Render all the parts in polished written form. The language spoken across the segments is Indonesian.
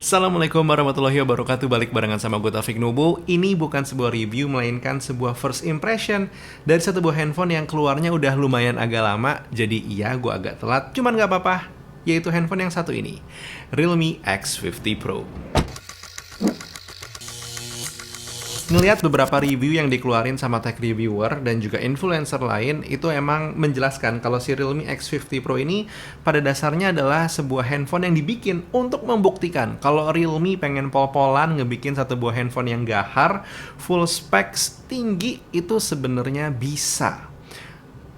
Assalamualaikum warahmatullahi wabarakatuh. Balik barengan sama gue Taufik Nubu. Ini bukan sebuah review, melainkan sebuah first impression dari satu buah handphone yang keluarnya udah lumayan agak lama. Jadi iya, gue agak telat, cuman gak apa-apa. Yaitu handphone yang satu ini, Realme X50 Pro. Ngelihat beberapa review yang dikeluarin sama tech reviewer dan juga influencer lain, itu emang menjelaskan kalau si Realme X50 Pro ini pada dasarnya adalah sebuah handphone yang dibikin untuk membuktikan kalau Realme pengen pol-polan ngebikin satu buah handphone yang gahar, full specs tinggi, itu sebenarnya bisa.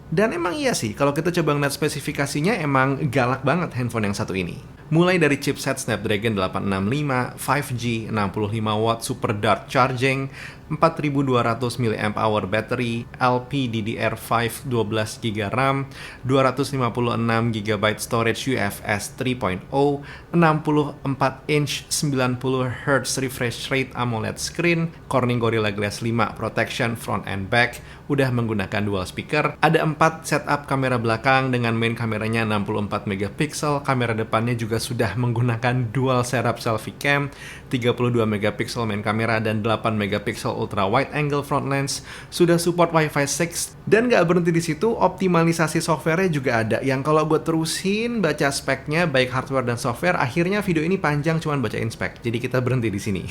Dan emang iya sih, kalau kita coba ngeliat spesifikasinya emang galak banget handphone yang satu ini. Mulai dari chipset Snapdragon 865, 5G, 65 watt super dart charging, 4200 mAh battery, LPDDR5 12GB RAM, 256GB storage UFS 3.0, 64-inch 90Hz refresh rate AMOLED screen, Corning Gorilla Glass 5 protection front and back, udah menggunakan dual speaker, ada 4 setup kamera belakang dengan main kameranya 64MP, kamera depannya juga sudah menggunakan dual setup selfie cam, 32MP main kamera dan 8MP ultra wide angle front lens, sudah support Wi-Fi 6, dan gak berhenti di situ, optimalisasi softwarenya juga ada, yang kalau gue terusin baca speknya baik hardware dan software, akhirnya video ini panjang cuman bacain spek, jadi kita berhenti di sini.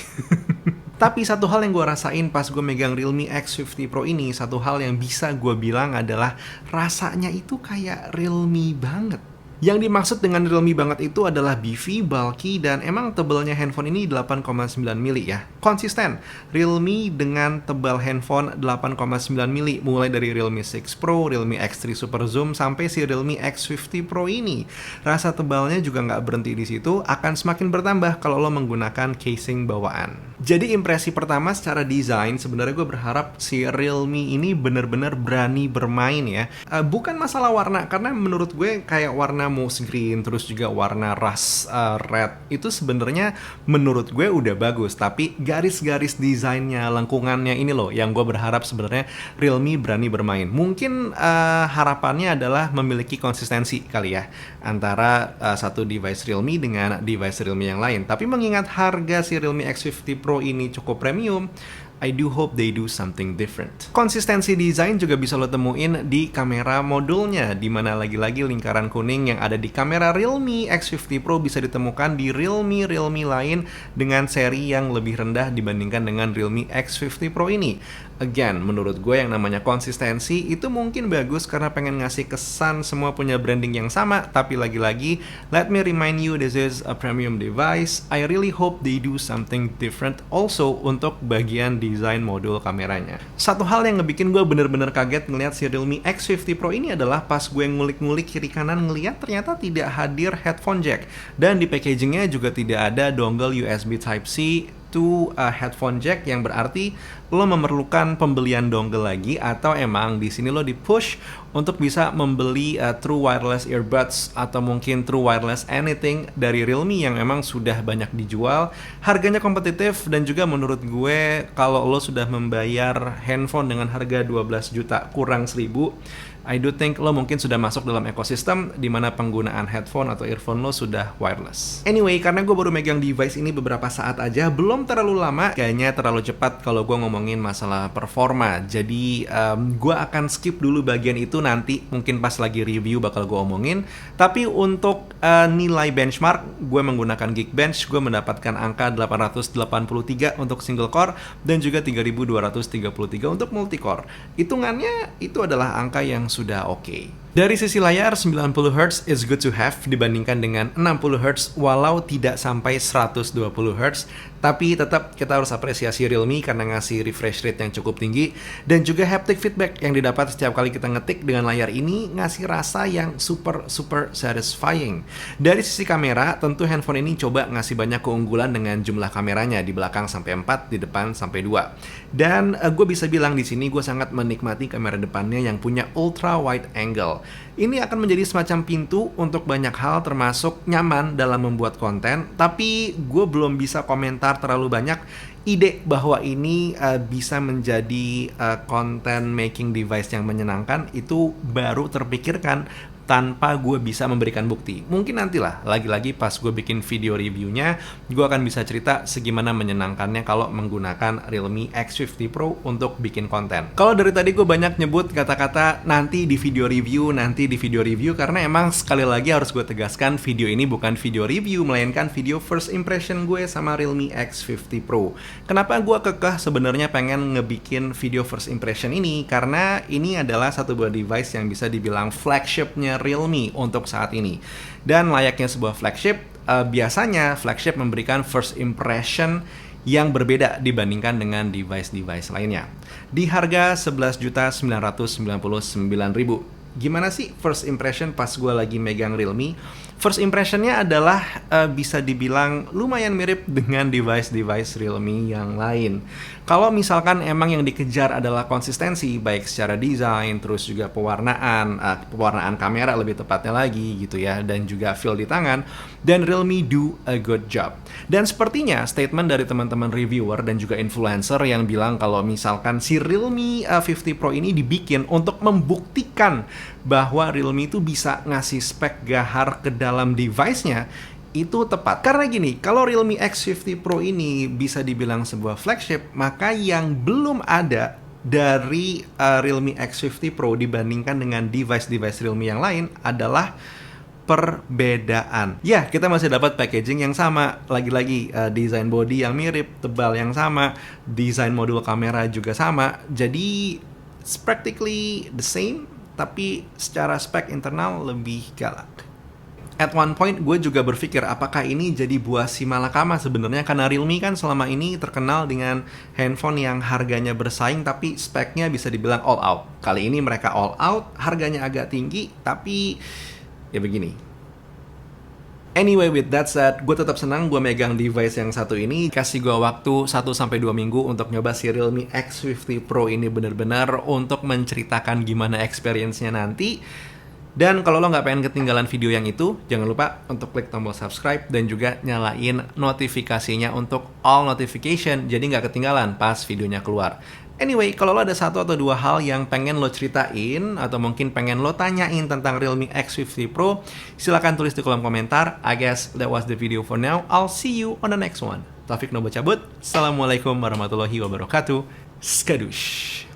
Tapi satu hal yang gue rasain pas gue megang Realme X50 Pro ini, satu hal yang bisa gue bilang adalah rasanya itu kayak Realme banget. Yang dimaksud dengan Realme banget itu adalah beefy, bulky, dan emang tebalnya handphone ini 8,9 mili ya. Konsisten, Realme dengan tebal handphone 8,9 mili, mulai dari Realme 6 Pro, Realme X3 Super Zoom, sampai si Realme X50 Pro ini. Rasa tebalnya juga nggak berhenti di situ, akan semakin bertambah kalau lo menggunakan casing bawaan. Jadi impresi pertama secara desain, sebenarnya gue berharap si Realme ini bener-bener berani bermain ya. Bukan masalah warna, karena menurut gue kayak warna mouse green, terus juga warna rust red, itu sebenarnya menurut gue udah bagus, tapi garis-garis desainnya, lengkungannya ini loh yang gue berharap sebenarnya Realme berani bermain. Mungkin harapannya adalah memiliki konsistensi kali ya antara satu device Realme dengan device Realme yang lain. Tapi mengingat harga si Realme X50 Pro ini cukup premium, I do hope they do something different. Konsistensi desain juga bisa lo temuin di kamera modulnya, di mana lagi-lagi lingkaran kuning yang ada di kamera Realme X50 Pro bisa ditemukan di Realme lain dengan seri yang lebih rendah dibandingkan dengan Realme X50 Pro ini. Again, menurut gue yang namanya konsistensi itu mungkin bagus karena pengen ngasih kesan semua punya branding yang sama, tapi lagi-lagi, let me remind you, this is a premium device. I really hope they do something different also untuk bagian desain modul kameranya. Satu hal yang ngebikin gue bener-bener kaget ngelihat si Realme X50 Pro ini adalah pas gue ngulik-ngulik kiri kanan ngelihat ternyata tidak hadir headphone jack, dan di packagingnya juga tidak ada dongle USB Type-C to headphone jack, yang berarti lo memerlukan pembelian dongle lagi, atau emang di sini lo di push untuk bisa membeli true wireless earbuds atau mungkin true wireless anything dari Realme yang memang sudah banyak dijual, harganya kompetitif, dan juga menurut gue kalau lo sudah membayar handphone dengan harga 12 juta kurang 1000, I do think lo mungkin sudah masuk dalam ekosistem di mana penggunaan headphone atau earphone lo sudah wireless. Anyway, karena gue baru megang device ini beberapa saat aja, belum terlalu lama, kayaknya terlalu cepat kalau gue ngomongin masalah performa. Jadi gue akan skip dulu bagian itu, nanti mungkin pas lagi review bakal gue omongin. Tapi untuk nilai benchmark, gue menggunakan Geekbench, gue mendapatkan angka 883 untuk single core dan juga 3233 untuk multicore. Hitungannya itu adalah angka yang sudah oke. Dari sisi layar, 90Hz is good to have dibandingkan dengan 60Hz walau tidak sampai 120Hz, tapi tetap kita harus apresiasi Realme karena ngasih refresh rate yang cukup tinggi, dan juga haptic feedback yang didapat setiap kali kita ngetik dengan layar ini ngasih rasa yang super satisfying. Dari sisi kamera, tentu handphone ini coba ngasih banyak keunggulan dengan jumlah kameranya, di belakang sampai 4, di depan sampai 2. Dan gue bisa bilang di sini gue sangat menikmati kamera depannya yang punya ultra wide angle. Ini akan menjadi semacam pintu untuk banyak hal, termasuk nyaman dalam membuat konten, tapi gue belum bisa komentar terlalu banyak. Ide bahwa ini bisa menjadi content making device yang menyenangkan itu baru terpikirkan tanpa gue bisa memberikan bukti. Mungkin nantilah, lagi-lagi pas gue bikin video reviewnya, gue akan bisa cerita segimana menyenangkannya kalau menggunakan Realme X50 Pro untuk bikin konten. Kalau dari tadi gue banyak nyebut kata-kata nanti di video review, karena emang sekali lagi harus gue tegaskan, video ini bukan video review, melainkan video first impression gue sama Realme X50 Pro. Kenapa gue kekeh sebenarnya pengen ngebikin video first impression ini? Karena ini adalah satu buah device yang bisa dibilang flagshipnya Realme untuk saat ini. Dan layaknya sebuah flagship, biasanya flagship memberikan first impression yang berbeda dibandingkan dengan device-device lainnya. Di harga 11.999.000. Gimana sih first impression pas gue lagi megang Realme? First impressionnya adalah bisa dibilang lumayan mirip dengan device-device Realme yang lain. Kalau misalkan emang yang dikejar adalah konsistensi, baik secara desain, terus juga pewarnaan kamera lebih tepatnya lagi gitu ya, dan juga feel di tangan, dan Realme do a good job. Dan sepertinya statement dari teman-teman reviewer dan juga influencer yang bilang kalau misalkan si Realme 50 Pro ini dibikin untuk membuktikan bahwa Realme itu bisa ngasih spek gahar ke dalam device-nya, itu tepat. Karena gini, kalau Realme X50 Pro ini bisa dibilang sebuah flagship, maka yang belum ada dari Realme X50 Pro dibandingkan dengan device-device Realme yang lain adalah perbedaan. Ya, kita masih dapat packaging yang sama, lagi-lagi desain body yang mirip, tebal yang sama, desain modul kamera juga sama. Jadi, it's practically the same, tapi secara spek internal lebih galak. At one point gue juga berpikir apakah ini jadi buah si malakama sebenarnya, karena Realme kan selama ini terkenal dengan handphone yang harganya bersaing tapi speknya bisa dibilang all out. Kali ini mereka all out, harganya agak tinggi, tapi ya begini. Anyway, with that said, gue tetap senang gue megang device yang satu ini. Kasih gue waktu 1-2 minggu untuk nyoba si Realme X50 Pro ini benar-benar untuk menceritakan gimana experience-nya nanti. Dan kalau lo nggak pengen ketinggalan video yang itu, jangan lupa untuk klik tombol subscribe dan juga nyalain notifikasinya untuk all notification, jadi nggak ketinggalan pas videonya keluar. Anyway, kalau lo ada 1 atau 2 hal yang pengen lo ceritain atau mungkin pengen lo tanyain tentang Realme X50 Pro, silakan tulis di kolom komentar. I guess that was the video for now. I'll see you on the next one. Taufik Nobo cabut. Assalamualaikum warahmatullahi wabarakatuh. Skadush.